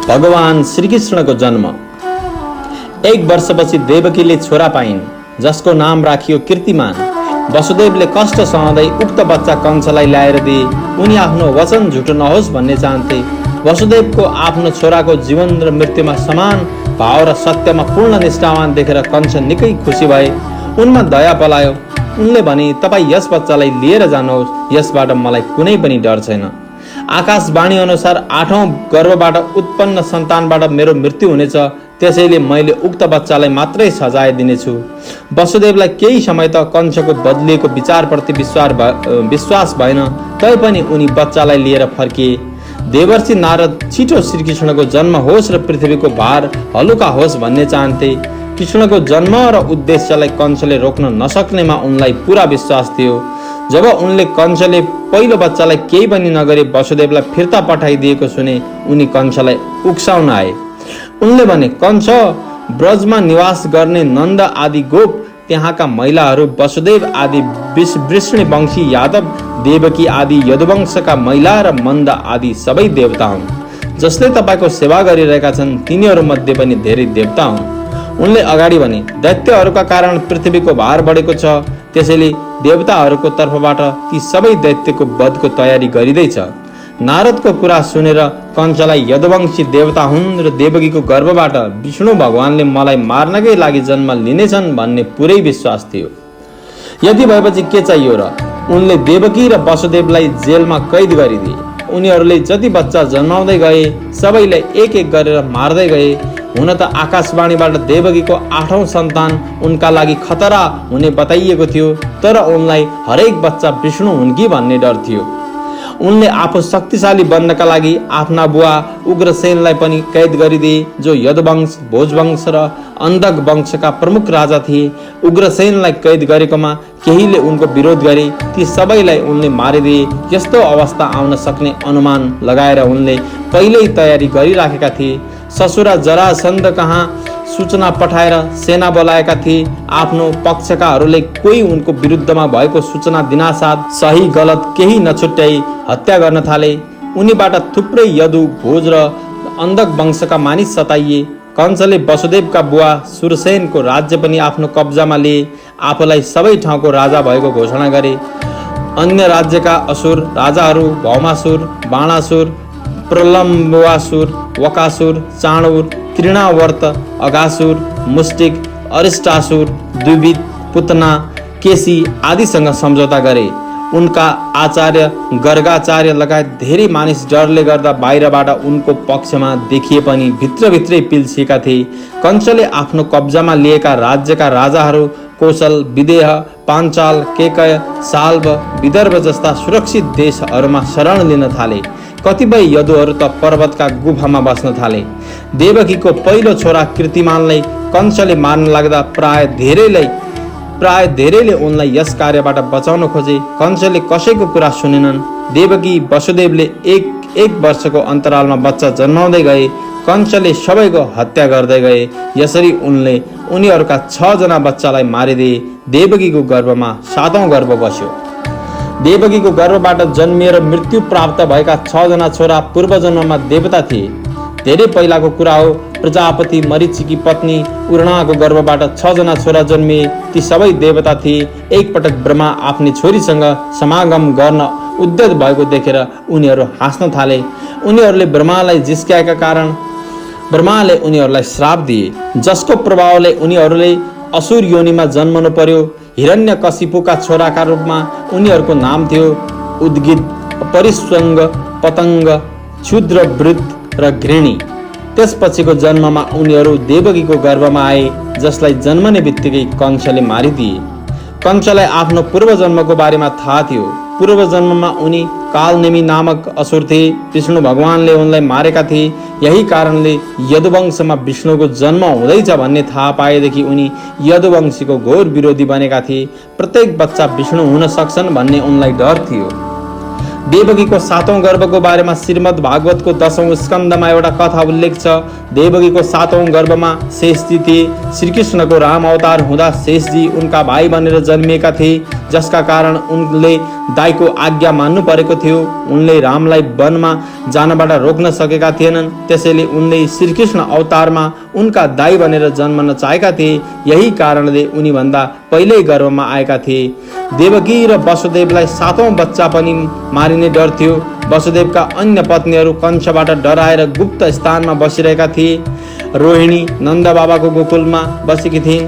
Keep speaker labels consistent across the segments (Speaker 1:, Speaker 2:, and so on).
Speaker 1: भगवान श्रीकृष्णको जन्म। 1 वर्षपछि देवकीले छोरा पाइन्, जसको नाम राखियो कीर्तिमान। वसुदेवले कष्ट सहँदै उक्त बच्चा कंसलाई ल्याएर दिए। उनी आफ्नो वचन झुटो नहोस् भन्ने चाहन्थे। वसुदेवको आफ्नो छोराको जीवन र मृत्युमा समान भाव र सत्यमा पूर्ण निष्ठावान देखेर कंस निकै खुसी भए। उनमा दया पलायो। उनले भने, तपाईँ यस बच्चालाई लिएर जानुहोस्, यसबाट मलाई कुनै पनि डर छैन। आकाशवाणी अनुसार 8औं गर्भबाट उत्पन्न सन्तानबाट मेरो मृत्यु हुनेछ, त्यसैले मैले उक्त बच्चालाई मात्रै सजाय दिनेछु। वसुदेवलाई केही समय त कंसको बदलिएको विचारप्रति विश्वास भएन, तैपनि उनी बच्चालाई लिएर फर्किए। देवर्षि नारद छिटो श्रीकृष्णको जन्म होस् र पृथ्वीको भार हलुका होस् भन्ने चाहन्थे। कृष्णको जन्म र उद्देश्यलाई कंसले रोक्न नसक्नेमा उनलाई पूरा विश्वास थियो। जब उनले कंसले पहिलो बच्चालाई केही पनि नगरी वसुदेवलाई फिर्ता पठाइदिएको सुने, उनी कंसलाई उक्साउन आए। उनले भने, कंस, ब्रजमा निवास गर्ने नन्द आदि गोप, त्यहाँका महिलाहरू वसुदेव आदि वृष्णिवंशी यादव, देवकी आदि यदुवंशका महिला र मन्द आदि सबै देवता हुन्। जसले तपाईँको सेवा गरिरहेका छन्, तिनीहरू मध्ये पनि धेरै देवता हुन्। उनले अगाडि भने, दैत्यहरूका कारण पृथ्वीको भार बढेको छ, त्यसैले देवताहरूको तर्फबाट ती सबै दैत्यको वधको तयारी गरिँदैछ। नारदको कुरा सुनेर कंसलाई यदुवंशी देवता हुन् र देवकीको गर्भबाट विष्णु भगवानले मलाई मार्नकै लागि जन्म लिनेछन् भन्ने पुरै विश्वास थियो। यदि भएपछि के चाहियो र? उनले देवकी र वसुदेवलाई जेलमा कैद गरिदिए। उनीहरूले जति बच्चा जन्माउँदै गए, सबैलाई एक एक गरेर मार्दै गए। हुन त आकाशवाणीबाट देवकीको 8औं सन्तान उनका लागि खतरा हुने बताइएको थियो, तर उनलाई हरेक बच्चा विष्णु हुन् कि भन्ने डर थियो। उनले आफू शक्तिशाली बन्नका लागि आफ्ना बुवा उग्रसेनलाई पनि कैद गरिदिए, जो यदुवंश, भोजवंश र अन्धक वंशका प्रमुख राजा थिए। उग्रसेनलाई कैद गरेकोमा केहीले उनको विरोध गरे, ती सबैलाई उनले मारिदिए। यस्तो अवस्था आउन सक्ने अनुमान लगाएर उनले पहिल्यै तयारी गरिराखेका थिए। ससुरा जरासन्ध कहाँ सूचना पठाएर सेना बोलाएका थिए। आफ्नो पक्षकाहरूले कोही उनको विरुद्धमा भएको सूचना दिनासाथ सही गलत केही नछुट्याई हत्या गर्न थाले। उनीबाट थुप्रै यदु, भोज र अन्धक वंशका मानिस सताइए। कंसले वसुदेवका बुवा सुरसेनको राज्य पनि आफ्नो कब्जामा लिए। आफूलाई सबै ठाउँको राजा भएको घोषणा गरे। अन्य राज्यका असुर राजाहरू भौमासुर, बाणासुर, प्रलम्बासुर, वकासुर, चाणुर, तृणावर्त, अगासुर, मुष्टिक, अरिष्टासुर, द्विविद, पुतना, केसी आदिसँग सम्झौता गरे। उनका आचार्य गर्गाचार्य लगायत धेरै मानिस डरले गर्दा बाहिरबाट उनको पक्षमा देखिए पनि भित्रभित्रै पिल्सिएका थिए। कंसले आफ्नो कब्जामा लिएका राज्यका राजाहरू कौशल, विदेह, पाञ्चाल, केकय, साल्व, विदर्भ जस्ता सुरक्षित देशहरूमा शरण लिन थाले। कतिपय यदुहरू त पर्वतका गुफामा बस्न थाले। देवकीको पहिलो छोरा कीर्तिमानलाई कंसले मार्न लाग्दा प्राय धेरैले उनलाई यस कार्यबाट बचाउन खोजे। कंसले कसैको कुरा सुनेनन्। देवकी वसुदेवले एक वर्षको अन्तरालमा बच्चा जन्माउँदै गए। कंसले सबैको हत्या गर्दै गए। यसरी उनले उनीहरूका 6 जना बच्चालाई मारिदिए। देवकीको गर्भमा 7औं गर्भ बस्यो। देवकीको गर्भबाट जन्मिएर मृत्यु प्राप्त भएका 6 जना छोरा पूर्वजन्ममा देवता थिए। धेरै पहिलाको कुरा हो। प्रजापति मरीचिकी पत्नी उर्णाको गर्भबाट 6 जना छोरा जन्मिए। ती सबै देवता थिए। एकपटक ब्रह्मा आफ्नी छोरीसँग समागम गर्न उद्यत भएको देखेर उनीहरू हाँस्न थाले। उनीहरूले ब्रह्मालाई जिस्क्याएका कारण ब्रह्माले उनीहरूलाई श्राप दिए, जसको प्रभावले उनीहरूले असुर योनिमा जन्मनु पर्यो। हिरण्यकशिपुका छोराका रूपमा उनीहरूको नाम थियो उद्गित, परिस्वङ्ग, पतङ्ग, क्षुद्रवृत्त र घृणी। त्यसपछिको जन्ममा उनीहरू देवकीको गर्भमा आए, जसलाई जन्मने बित्तिकै कंसले मारिदिए। कंसलाई आफ्नो पूर्वजन्मको बारेमा थाहा थियो। पूर्वजन्ममा उनी कालनेमी नामक असुर थिए। विष्णु भगवानले उनलाई मारेका थिए। यही कारणले यदुवंशमा विष्णुको जन्म हुँदैछ भन्ने थाहा पाएदेखि उनी यदुवंशीको घोर विरोधी बनेका थिए। प्रत्येक बच्चा विष्णु हुन सक्छन् भन्ने उनलाई डर थियो। देवकीको 7औं गर्भको बारेमा श्रीमद् भागवतको 10औं स्कन्धमा एउटा कथा उल्लेख छ। देवकीको 7औं गर्भमा शेषजी थिए। श्रीकृष्णको राम अवतार हुँदा शेषजी उनका भाइ बनेर जन्मिएका थिए, जसका कारण उनले दाइको आज्ञा मान्नु परेको थियो। उनले रामलाई वनमा जानबाट रोक्न सकेका थिएनन्, त्यसैले उनले श्रीकृष्ण अवतारमा उनका दाइ बनेर जन्मन चाहेका थिए। यही कारणले उनीभन्दा पहिल्यै गर्भमा आएका थिए। देवकी र वसुदेवलाई 7औं बच्चा पनि मारिने डर थियो। वसुदेवका अन्य पत्नीहरू कंसबाट डराएर गुप्त स्थानमा बसिरहेका थिए। रोहिणी नन्द बाबाको गोकुलमा बसेकी थिइन्।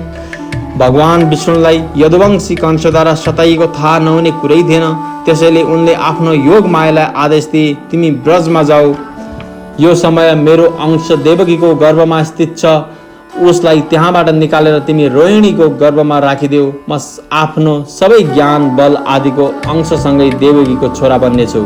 Speaker 1: भगवान विष्णुलाई यदुवंशी कंसद्वारा सताइएको थाहा नहुने कुरै थिएन। त्यसैले उनले आफ्नो योग मायालाई आदेश दिए, तिमी ब्रजमा जाऊ। यो समय मेरो अंश देवकीको गर्भमा स्थित छ, उसलाई त्यहाँबाट निकालेर तिमी रोहिणीको गर्भमा राखिदेऊ। म आफ्नो सबै ज्ञान बल आदिको अंशसँगै देवकीको छोरा बन्नेछु।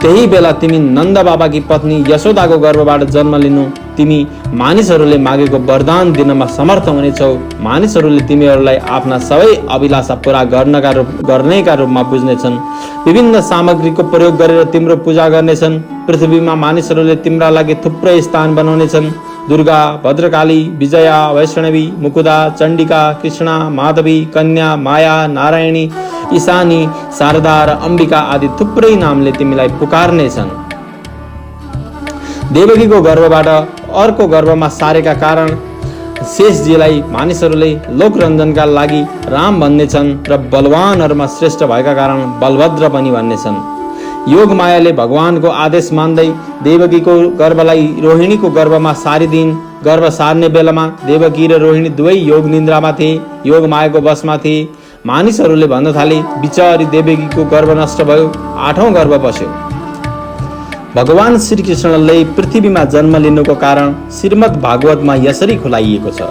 Speaker 1: त्यही बेला तिमी नन्द बाबाकी पत्नी यशोदाको गर्भबाट जन्म लिनु। तिमी मानिसहरूले मागेको वरदान दिनमा समर्थ हुनेछौ। मानिसहरूले तिमीहरूलाई आफ्ना सबै अभिलाषा पूरा गर्नेका रूपमा बुझ्नेछन्। विभिन्न सामग्रीको प्रयोग गरेर तिम्रो पूजा गर्नेछन्। पृथ्वीमा मानिसहरूले तिम्रा लागि थुप्रै स्थान बनाउनेछन्। दुर्गा, भद्रकाली, विजया, वैष्णवी, मुकुदा, चण्डिका, कृष्णा, माधवी, कन्या, माया, नारायणी, ईशानी, शारदा र अम्बिका आदि थुप्रै नामले तिमीलाई पुकार्नेछन्। देवकीको गर्भबाट अर्को गर्भमा सारेका कारण शेषजीलाई मानिसहरूले लोकरञ्जनका लागि राम भन्नेछन् र बलवानहरूमा श्रेष्ठ भएका कारण बलभद्र पनि भन्नेछन्। योग मायाले भगवानको आदेश मान्दै देवकीको गर्भलाई रोहिणीको गर्भमा सारिदिन्। गर्भ सार्ने बेलामा देवकी र रोहिणी दुवै योग निन्द्रामा थिए, योग मायाको वशमा थिए। मानिसहरूले भन्न थाले, बिचारी देवकीको गर्भ नष्ट भयो, 8औं गर्भ बस्यो। भगवान श्रीकृष्णले पृथ्वीमा जन्म लिनुको कारण श्रीमद् भागवतमा यसरी खुलाइएको छ।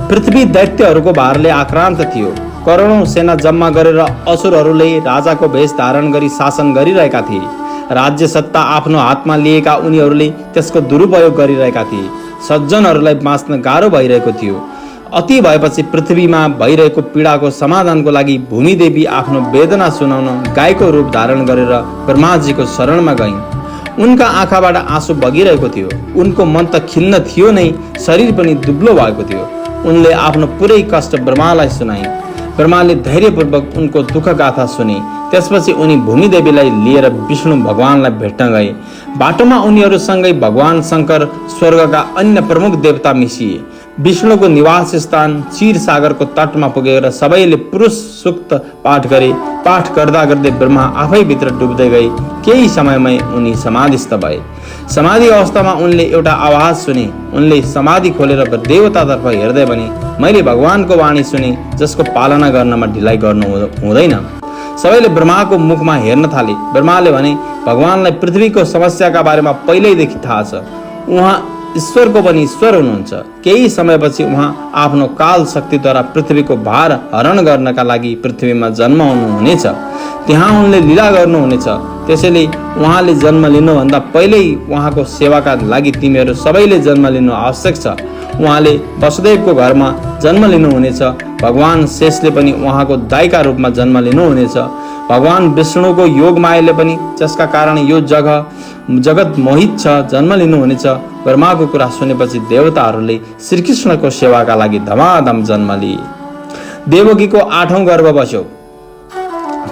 Speaker 1: पृथ्वी दैत्यहरूको भारले आक्रान्त थियो। करोडौं सेना जम्मा गरेर असुरहरूले राजाको भेष धारण गरी शासन गरिरहेका थिए। राज्य सत्ता आफ्नो हातमा लिएका उनीहरूले त्यसको दुरुपयोग गरिरहेका थिए। सज्जनहरूलाई बाँच्न गाह्रो भइरहेको थियो। अति भएपछि पृथ्वीमा भइरहेको पीडाको समाधानको लागि भूमिदेवी आफ्नो वेदना सुनाउन गाईको रूप धारण गरेर ब्रह्माजीको शरणमा गइन्। उनका आँखाबाट आँसु बगिरहेको थियो। उनको मन त खिन्न थियो नै, शरीर पनि दुब्लो भएको थियो। उनले आफ्नो पुरै कष्ट ब्रह्मालाई सुनाइन्। ब्रह्माले धैर्यपूर्वक उनको दुःख गाथा सुने। त्यसपछि उनी भूमिदेवीलाई लिएर विष्णु भगवानलाई भेट्न गए। बाटोमा उनीहरूसँगै भगवान शङ्कर, स्वर्गका अन्य प्रमुख देवता मिसिए। विष्णुको निवास स्थान क्षीर सागरको तटमा पुगेर सबैले पुरुष सूक्त पाठ गरे। पाठ गर्दा गर्दै ब्रह्मा आफै भित्र डुब्दै गए। केही समयमै उनी समाधिस्थ भए। समाधि अवस्थामा उनले एउटा आवाज सुने। उनले समाधि खोलेर देवतातर्फ हेर्दै भने, मैले भगवानको वाणी सुने, जसको पालना गर्नमा ढिलाइ गर्नु हुँदैन। सबैले ब्रह्माको मुखमा हेर्न थाले। ब्रह्माले भने, भगवानलाई पृथ्वीको समस्याका बारेमा पहिल्यैदेखि थाहा छ। उहाँ ईश्वरको पनि ईश्वर हुनुहुन्छ। केही समयपछि उहाँ आफ्नो काल शक्तिद्वारा पृथ्वीको भार हरण गर्नका लागि पृथ्वीमा जन्माउनु हुनेछ। त्यहाँ उनले लीला गर्नुहुनेछ। त्यसैले उहाँले जन्म लिनुभन्दा पहिल्यै उहाँको सेवाका लागि तिमीहरू सबैले जन्म लिनु आवश्यक छ। उहाँले वसुदेवको घरमा जन्म लिनुहुनेछ। भगवान शेषले पनि उहाँको दाइका रूपमा जन्म लिनुहुनेछ। भगवान विष्णुको योग मायाले पनि, जसका कारण यो जगत मोहित छ, जन्म लिनुहुनेछ। ब्रह्माको कुरा सुनेपछि देवताहरूले श्रीकृष्णको सेवाका लागि धमाधम जन्म लिए। देवकीको 8औं गर्भ बस्यो।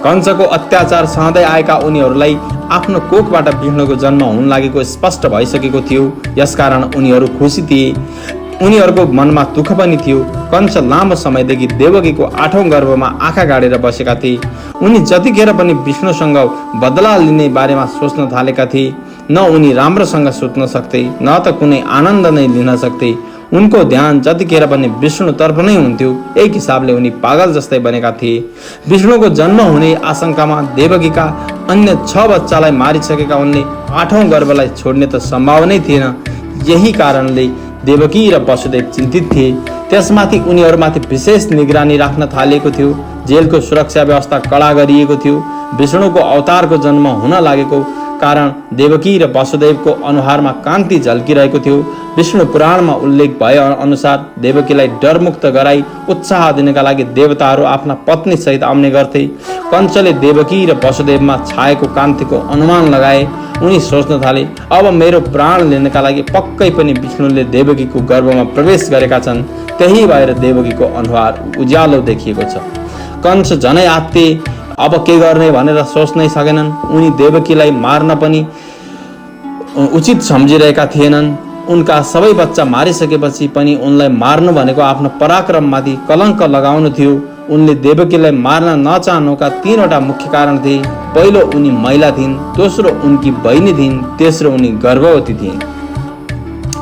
Speaker 1: कंसको अत्याचार सहँदै आएका उनीहरूलाई आफ्नो कोखबाट विष्णुको जन्म हुन लागेको स्पष्ट भइसकेको थियो। यसकारण उनीहरू खुसी थिए। उनीहरूको मनमा दुःख पनि थियो। कंस लामो समयदेखि देवकीको 8औं गर्भमा आँखा गाडेर बसेका थिए। उनी जतिखेर पनि विष्णुसँग बदला लिने बारेमा सोच्न थालेका थिए। न उनी राम्रोसँग सुत्न सक्थे, न त कुनै आनन्द नै लिन सक्थे। उनको ध्यान जतिखेर पनि विष्णुतर्फ नै हुन्थ्यो। एक हिसाबले उनी पागल जस्तै बनेका थिए। विष्णुको जन्म हुने आशंकामा देवकीका अन्य 6 बच्चालाई मारिसकेका उनले 8औं गर्भलाई छोड्ने त सम्भव नै थिएन। यही कारणले देवकी र वसुदेव चिन्तित थिए। त्यसमाथि उनीहरूमाथि विशेष निगरानी राख्न थालिएको थियो। जेलको सुरक्षा व्यवस्था कडा गरिएको थियो। विष्णुको अवतारको जन्म हुन लागेको कारण देवकी र वसुदेवको अनुहारमा कान्ति झल्किरहेको थियो। विष्णु पुराणमा उल्लेख भए अनुसार देवकीलाई डरमुक्त गराई उत्साह दिनका लागि देवताहरू आफ्ना पत्नी सहित आउने गर्थे। कंसले देवकी र वसुदेवमा छाएको कान्तिको अनुमान लगाए। उनी सोच्न थाले, अब मेरो प्राण लिनका लागि पक्कै पनि विष्णुले देवकीको गर्भमा प्रवेश गरेका छन्। त्यही भएर देवकीको अनुहार उज्यालो देखिएको छ। कंस झनै आत्ते अब के गर्ने भनेर सोच्नै सकेनन्। उनी देवकीलाई मार्न पनि उचित सम्झिरहेका थिएनन्। उनका सबै बच्चा मारिसकेपछि पनि उनलाई मार्नु भनेको आफ्नो पराक्रममाथि कलङ्क लगाउनु थियो। उनले देवकीलाई मार्न नचाहनुका 3वटा मुख्य कारण थिए। पहिलो, उनी महिला थिइन्। दोस्रो, उनकी बहिनी थिइन्। तेस्रो, उनी गर्भवती थिइन्।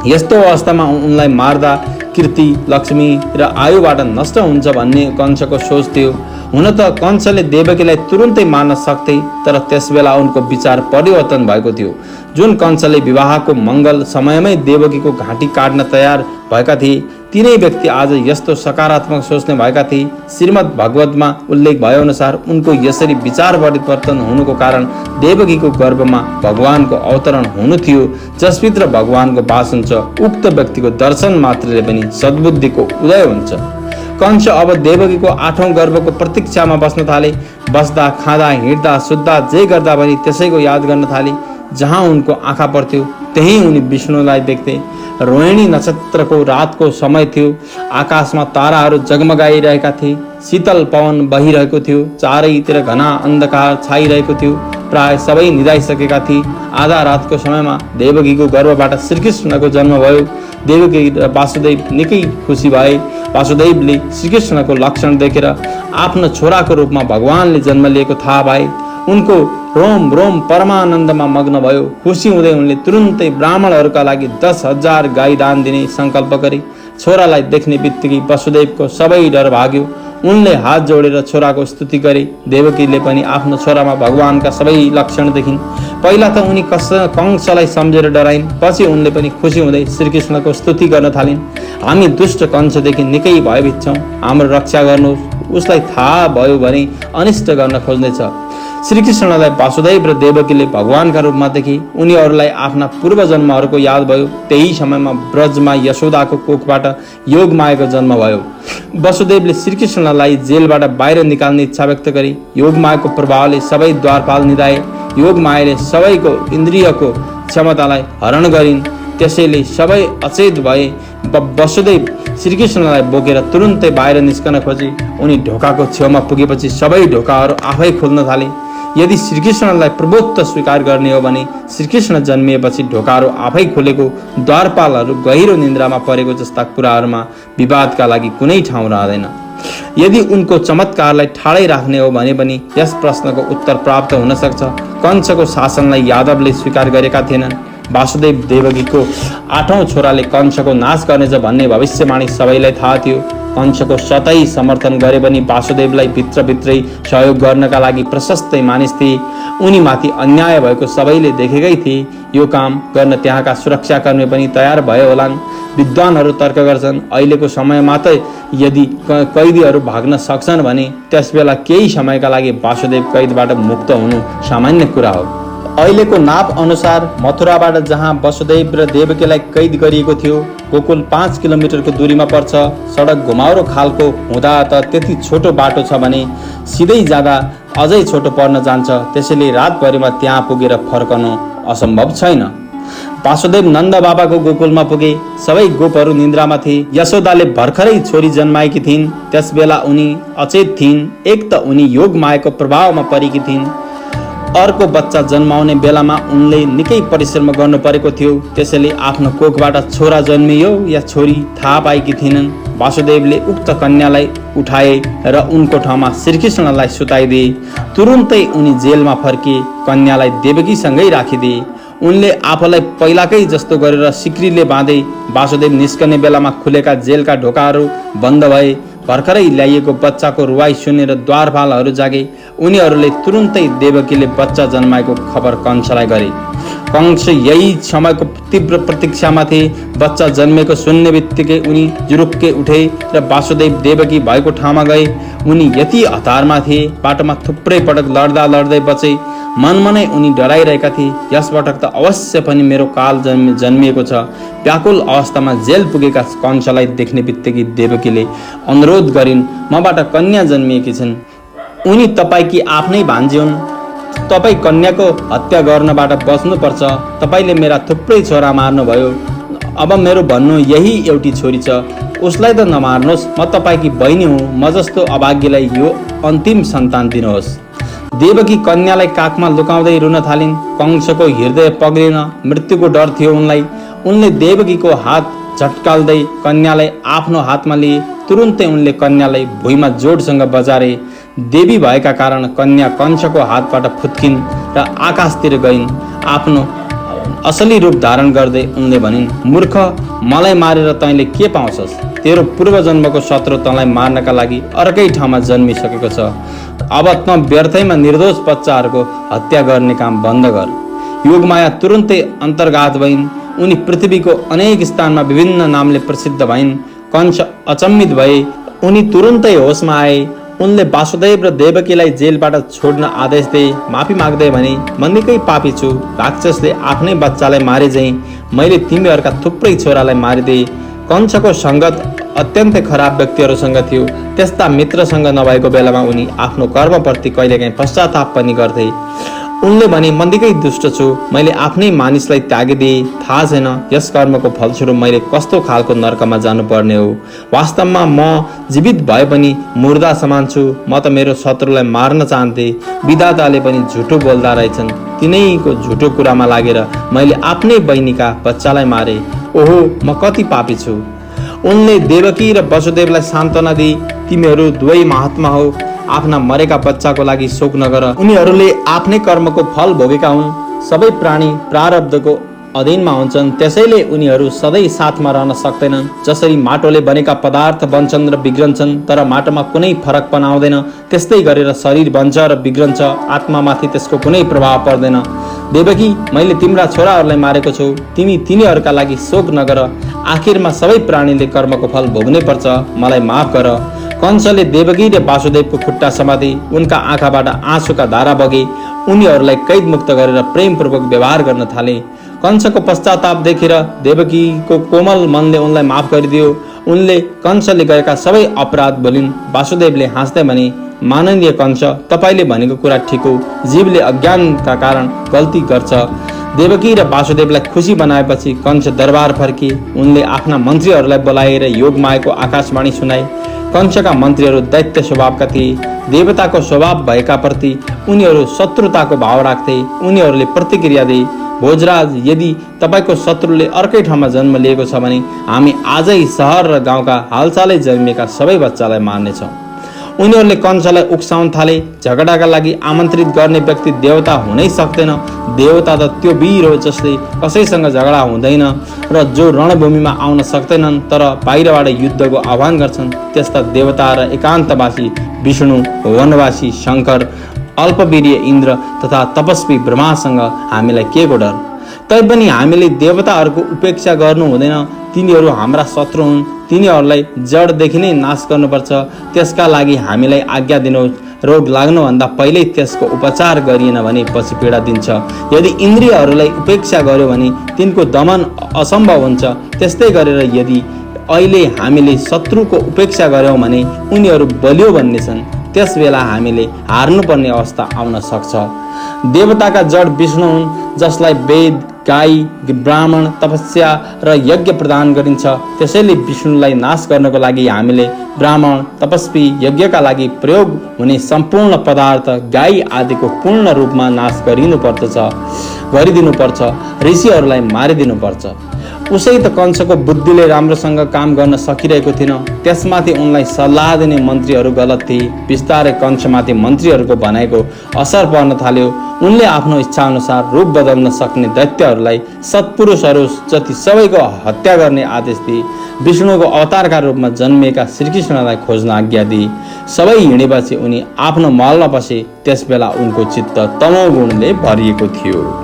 Speaker 1: यस्तो अवस्थामा उनलाई मार्दा कीर्ति, लक्ष्मी र आयुबाट नष्ट हुन्छ भन्ने कंसको सोच थियो। हुन त कंसले देवकीलाई तुरुन्तै मार्न सक्थे, तर त्यसबेला उनको विचार परिवर्तन भएको थियो। जुन कंसले विवाहको मंगल समयमै देवकीको घाँटी काट्न तयार भएका थिए, तीनै व्यक्ति आज यस्तो सकारात्मक सोच्ने भएका थिए। श्रीमद् भागवतमा उल्लेख भए अनुसार उनको यसरी विचार परिवर्तन हुनुको कारण देवकीको गर्भमा भगवानको अवतरण हुनु थियो, जसभित्र भगवानको वास हुन्छ। उक्त व्यक्तिको दर्शन मात्रले पनि सद्बुद्धिको उदय हुन्छ। कंस अब देवकीको 8औं गर्भको प्रतीक्षामा बस्न थाले। बस्दा, खाँदा, हिँड्दा, सुत्दा, जे गर्दा पनि त्यसैको याद गर्न थाले। जहाँ उनको आँखा पर्थ्यो त्यही उनी विष्णुलाई देख्थे। रोहिणी नक्षत्रको रातको समय थियो। आकाशमा ताराहरू जगमगाइरहेका थिए। शीतल पवन बहिरहेको थियो। चारैतिर घना अन्धकार छाइरहेको थियो। प्राय सबै निदाइसकेका थिए। आधा रातको समयमा देवकीको गर्भबाट श्रीकृष्णको जन्म भयो। देवकी र वासुदेव निकै खुसी भए। वासुदेवले श्रीकृष्णको लक्षण देखेर आफ्नो छोराको रूपमा भगवानले जन्म लिएको थाहा पाए। उनको रोम रोम परमानन्दमा मग्न भयो। खुसी हुँदै उनले तुरुन्तै ब्राह्मणहरूका लागि 10,000 गाई दान दिने संकल्प गरे। छोरालाई देख्ने बित्तिकै वसुदेवको सबै डर भाग्यो। उनले हात जोडेर छोराको स्तुति गरे। देवकीले पनि आफ्नो छोरामा भगवानका सबै लक्षण देखिन्। पहिला त उनी कंसलाई सम्झेर डराइन्। पछि उनले पनि खुसी हुँदै श्रीकृष्णको स्तुति गर्न थालिन्। हामी दुष्ट कंसदेखि निकै भयभीत छौँ। हाम्रो रक्षा गर्नुहोस्। उसलाई थाहा भयो भने अनिष्ट गर्न खोज्नेछ। श्रीकृष्णलाई वासुदेव र देवकीले भगवानका रूपमा देखे। उनीहरूलाई आफ्ना पूर्व जन्महरूको याद भयो। त्यही समयमा ब्रजमा यशोदाको कोखबाट योगमायाको जन्म भयो। वसुदेवले श्रीकृष्णलाई जेलबाट बाहिर निकाल्ने इच्छा व्यक्त गरे। योगमायाको प्रभावले सबै द्वारपाल निधाए। योगमायाले सबैको इन्द्रियको क्षमतालाई हरण गरिन्। त्यसैले सबै अचेत भए। वसुदेव श्रीकृष्णलाई बोकेर तुरुन्तै बाहिर निस्कन खोजे। उनी ढोकाको छेउमा पुगेपछि सबै ढोकाहरू आफै खुल्न थाले। यदि श्रीकृष्णलाई प्रभुत्व स्वीकार गर्ने हो भने श्रीकृष्ण जन्मिएपछि ढोकाहरू आफै खुलेको, द्वारपालहरू गहिरो निन्द्रामा परेको जस्ता कुराहरूमा विवादका लागि कुनै ठाउँ रहँदैन। यदि उनको चमत्कारलाई ठाडै राख्ने हो भने पनि यस प्रश्नको उत्तर प्राप्त हुन सक्छ। कंसको शासनलाई यादवले स्वीकार गरेका थिएनन्। वासुदेव देवकीको 8औं छोराले कंसको नाश गर्नेछ भन्ने भविष्यवाणी सबैलाई थाहा थियो। कंसको सतै समर्थन गरे पनि वासुदेवलाई भित्रभित्रै सहयोग गर्नका लागि प्रशस्तै मानिस थिए। उनीमाथि अन्याय भएको सबैले देखेकै थिए। यो काम गर्न त्यहाँका सुरक्षाकर्मी पनि तयार भए होलान्। विद्वानहरू तर्क गर्छन्, अहिलेको समयमा त यदि कैदीहरू भाग्न सक्छन् भने त्यसबेला केही समयका लागि वासुदेव कैदबाट मुक्त हुनु सामान्य कुरा हो। अहिलेको नाप अनुसार मथुराबाट जहाँ वसुदेव र देवकीलाई कैद गरिएको थियो, गोकुल 5 किलोमिटरको दूरीमा पर्छ। सडक घुमाउरो खालको हुँदा त त्यति छोटो बाटो छ भने सिधै जाँदा अझै छोटो पर्न जान्छ। त्यसैले रातभरिमा त्यहाँ पुगेर फर्कनु असम्भव छैन। वासुदेव नन्द बाबाको गोकुलमा पुगे। सबै गोपहरू निन्द्रामा थिए। यशोदाले भर्खरै छोरी जन्माएकी थिइन्। त्यसबेला उनी अचेत थिइन्। एक त उनी योगमायाको प्रभावमा परेकी थिइन्। अर्को बच्चा जन्माउने बेलामा उनले निकै परिश्रम गर्नु परेको थियो। त्यसैले आफ्नो कोखबाट छोरा जन्मियो या छोरी थाहा पाएकी थिएनन्। वासुदेवले उक्त कन्यालाई उठाए र उनको ठाउँमा श्रीकृष्णलाई सुताइदिए। तुरुन्तै उनी जेलमा फर्किए। कन्यालाई देवकीसँगै राखिदिए। उनले आफूलाई पहिलाकै जस्तो गरेर सिक्रीले बाँधे। वासुदेव निस्कने बेलामा खुलेका जेलका ढोकाहरू बन्द भए। भर्खरै ल्याइएको बच्चाको रुवाई सुनेर द्वारपालहरू जागे। उनीहरूले तुरुन्तै देवकीले बच्चा जन्माएको खबर कंसलाई गरे। कंस यही समयको तीव्र प्रतीक्षामा थिए। बच्चा जन्मेको सुन्ने बित्तिकै उनी जुरुक्के उठे र वासुदेव देवकी भएको ठाउँमा गए। उनी यति हतारमा थिए, बाटोमा थुप्रै पटक लड्दा लड्दै बचे। मनमा नै उनी डराइरहेका थिए, यसपटक त अवश्य पनि मेरो काल जन्मिएको छ। व्याकुल अवस्थामा जेल पुगेका कंसलाई देख्ने बित्तिकै देवकीले अनुरोध गरिन्, मबाट कन्या जन्मिएकी छिन्। उनी तपाईँकी आफ्नै भान्जी हुन्। तपाईँ कन्याको हत्या गर्नबाट बच्नुपर्छ। तपाईँले मेरा थुप्रै छोरा मार्नुभयो। अब मेरो भन्नु यही एउटी छोरी छ, उसलाई त नमार्नुहोस्। म तपाईँकी बहिनी हुँ। म जस्तो अभाग्यलाई यो अन्तिम सन्तान दिनुहोस्। देवकी कन्यालाई काखमा लुकाउँदै रुन थालिन्। कंसको हृदय पग्लिन मृत्युको डर थियो उनलाई। उनले देवकीको हात झट्काल्दै कन्यालाई आफ्नो हातमा लिए। तुरुन्तै उनले कन्यालाई भुइँमा जोडसँग बजारे। देवी भएका कारण कन्या कंसको हातबाट फुत्किन् र आकाशतिर गइन्। आफ्नो असली रूप धारण गर्दै उनले भनिन्, मूर्ख, मलाई मारेर तैँले के पाउँछस्? तेरो पूर्वजन्मको शत्रु तँलाई मार्नका लागि अर्कै ठाउँमा जन्मिसकेको छ। अब त व्यर्थैमा निर्दोष बच्चाहरूको हत्या गर्ने काम बन्द गर। योगमाया तुरुन्तै अन्तर्घात भइन्। उनी पृथ्वीको अनेक स्थानमा विभिन्न नामले प्रसिद्ध भइन्। कंस अचम्मित भए। उनी तुरुन्तै होसमा आए। उनले वासुदेव र देवकीलाई जेलबाट छोड्न आदेश दिए। माफी माग्दै भने, म निकै पापी छु। राक्षसले आफ्नै बच्चालाई मारे झैँ मैले तिमीहरूका थुप्रै छोरालाई मारिदिए। कंसको सङ्गत अत्यन्तै खराब व्यक्तिहरूसँग थियो। त्यस्ता मित्रसँग नभएको बेलामा उनी आफ्नो कर्मप्रति कहिलेकाहीँ पश्चाताप पनि गर्थे। उनले भने, म निकै दुष्ट छु। मैले आफ्नै मानिसलाई त्यागिदिए। थाहा छैन यस कर्मको फलस्वरूप मैले कस्तो खालको नर्कमा जानुपर्ने हो। वास्तवमा म जीवित भए पनि मुर्दा समान छु। म त मेरो शत्रुलाई मार्न चाहन्थे। विधाताले पनि झुटो बोल्दा रहेछन्। तिनैको झुटो कुरामा लागेर मैले आफ्नै बहिनीका बच्चालाई मारे। ओहो, म कति पापी छु। उनले देवकी र वसुदेवलाई सान्त्वना दिए, तिमीहरू दुवै महात्मा हो। आफ्ना मरेका बच्चाको लागि शोक नगर। उनीहरूले आफ्नै कर्मको फल भोगेका हुन्। सबै प्राणी प्रारब्धको अधीनमा हुन्छन्। त्यसैले उनीहरू सधैँ साथमा रहन सक्दैनन्। जसरी माटोले बनेका पदार्थ बन्छन् र बिग्रन्छन् तर माटोमा कुनै फरक पनि आउँदैन, त्यस्तै गरेर शरीर बन्छ र बिग्रन्छ, आत्मामाथि त्यसको कुनै प्रभाव पर्दैन। देवकी, मैले तिम्रा छोराहरूलाई मारेको छु। तिमी तिनीहरूका लागि शोक नगर। आखिरमा सबै प्राणीले कर्मको फल भोग्नै पर्छ। मलाई माफ गर। कंसले देवकी र वासुदेवको खुट्टा समाते। उनका आँखाबाट आँसुका धारा बगे। उनीहरूलाई कैदमुक्त गरेर प्रेमपूर्वक व्यवहार गर्न थाले। कंसको पश्चाताप देखेर देवकीको कोमल मनले उनलाई माफ गरिदियो। उनले कंसले गरेका सबै अपराध भुलिन्। वासुदेवले हाँस्दै भने, माननीय कंस, तपाईँले भनेको कुरा ठिक हो। जीवले अज्ञानका कारण गल्ती गर्छ। देवकी र वासुदेवलाई खुसी बनाएपछि कंस दरबार फर्किए। उनले आफ्ना मन्त्रीहरूलाई बोलाएर योगमायाको आकाशवाणी सुनाए। कंसका मन्त्रीहरू दैत्य स्वभावका थिए। देवताको स्वभाव भएका प्रति उनीहरू शत्रुताको भाव राख्थे। उनीहरूले प्रतिक्रिया दिए, भोजराज, यदि तपाईँको शत्रुले अर्कै ठाउँमा जन्म लिएको छ भने हामी आजै सहर र गाउँका हालसालै जन्मिएका सबै बच्चालाई मार्नेछौँ। उनीहरूले कंसलाई उक्साउन थाले। झगडाका लागि आमन्त्रित गर्ने व्यक्ति देवता हुनै सक्दैन। देवता त त्यो वीर हो जसले कसैसँग झगडा हुँदैन र जो रणभूमिमा आउन सक्दैनन् तर बाहिरबाट युद्धको आह्वान गर्छन्। त्यस्ता देवता र एकान्तवासी विष्णु, वनवासी शङ्कर, अल्पवीर्य इन्द्र तथा तपस्वी ब्रह्मासँग हामीलाई के को डर? तैपनि हामीले देवताहरूको उपेक्षा गर्नु हुँदैन। तिनीहरू हाम्रा शत्रु हुन्। तिनीहरूलाई जडदेखि नै नाश गर्नुपर्छ। त्यसका लागि हामीलाई आज्ञा दिनुहोस्। रोग लाग्नुभन्दा पहिल्यै त्यसको उपचार गरिएन भने पछि पीडा दिन्छ। यदि इन्द्रियहरूलाई उपेक्षा गर्यो भने तिनको दमन असम्भव हुन्छ। त्यस्तै गरेर यदि अहिले हामीले शत्रुको उपेक्षा गर्यौँ भने उनीहरू बलियो बन्नेछन्। त्यस बेला हामीले हार्नुपर्ने अवस्था आउन सक्छ। देवताका जड विष्णु हुन्, जसलाई वेद, गाई, ब्राह्मण, तपस्या र यज्ञ प्रदान गरिन्छ। त्यसैले विष्णुलाई नाश गर्नको लागि हामीले ब्राह्मण, तपस्वी, यज्ञका लागि प्रयोग हुने सम्पूर्ण पदार्थ, गाई आदिको पूर्ण रूपमा नाश गरिदिनुपर्छ। ऋषिहरूलाई मारिदिनुपर्छ। उसै त कंसको बुद्धिले राम्रोसँग काम गर्न सकिरहेको थिएन। त्यसमाथि उनलाई सल्लाह दिने मन्त्रीहरू गलत थिए। बिस्तारै कंसमाथि मन्त्रीहरूको भनाइको असर पर्न थाल्यो। उनले आफ्नो इच्छाअनुसार रूप बदल्न सक्ने दैत्यहरूलाई सत्पुरुषहरू जति सबैको हत्या गर्ने आदेश दिए। विष्णुको अवतारका रूपमा जन्मिएका श्रीकृष्णलाई खोज्न आज्ञा दिए। सबै हिँडेपछि उनी आफ्नो महलमा बसे। त्यसबेला उनको चित्त तमोगुणले भरिएको थियो।